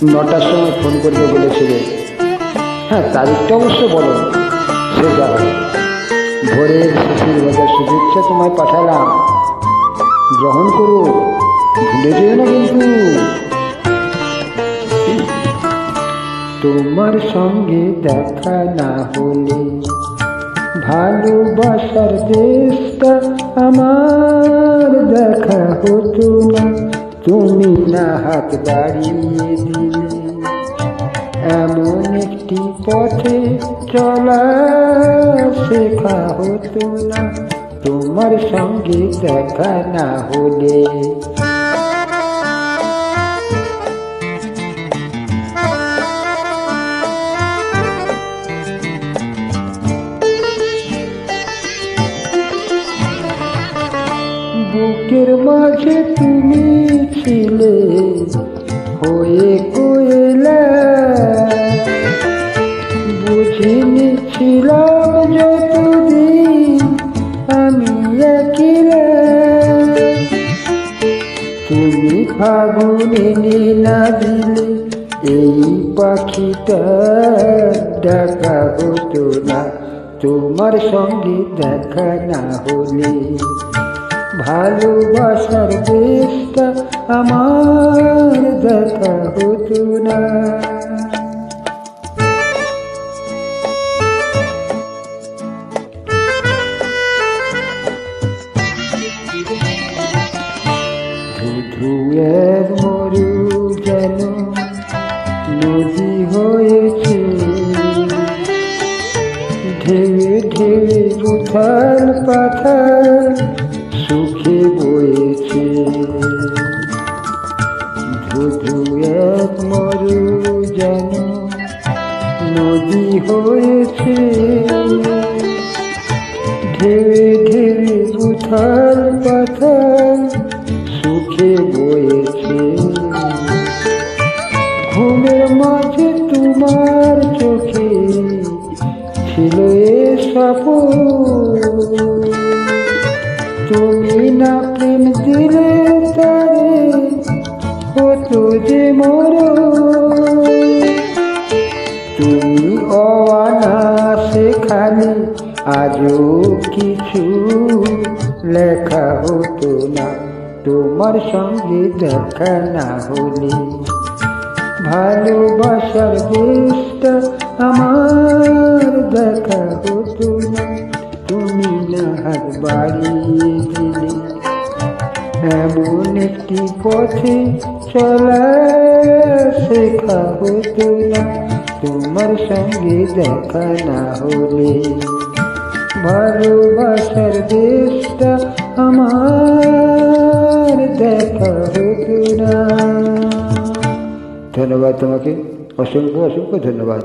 9টার সময় ফোন করবে বলেছিলে। হ্যাঁ, তারিখটা অবশ্য বলো, সে যা হবে। ভোরের শিশির ভেজা শুভেচ্ছা তোমায় পাঠালাম, গ্রহণ করো, ভুলে যেও না কিন্তু। তোমার সঙ্গে দেখা না হলে ভালোবাসার দেশটা আমার দেখা হতো না। তুমি না হাত বাড়িয়ে দিলে, এমন একটি পথে চলা শেখা হতো না তোমার সঙ্গে দেখা না হলে। বুকের মাঝে তুমি ছিলে হয়ে কোয়েলা, বুঝিনি ছিলাম যতদিন আমি একলা। তুমি ফাগুনে না দিলে এই পাখিটা ডাকা হতো না তোমার সঙ্গে দেখা না হলে। ভালোবাসার দেশটা আমার দেখা হতো না। ধুধু এক মরু যেন নদী হয়েছে, ঢেউয়ে ঢেউয়ে উথাল পাথাল সুখে বয়েছে। ধুধু এক মরু যেন নদী হয়েছে, ঢেউয়ে ঢেউয়ে উথাল পাথাল সুখে বয়েছে। ঘুমের মাঝে তোমার চোখে ছিল এ স্বপ্ন, তুমি না প্রেম দিলে তারে হতো যে মরণ। তুমি অনায়াসে আজও কিছু লেখা হতো না তোমার সঙ্গে দেখা না হলে। ভালোবাসার দেশটা আমার দেখা হতো না তুমি না হাত বাড়িয়ে দিলে, এমন একটি পথে চলা শেখা হতো না তোমার সঙ্গে দেখা না হলে। ভালোবাসার দেশটা আমার দেখা হতো না। ধন্যবাদ তোমাকে, অসংখ্য অসংখ্য ধন্যবাদ।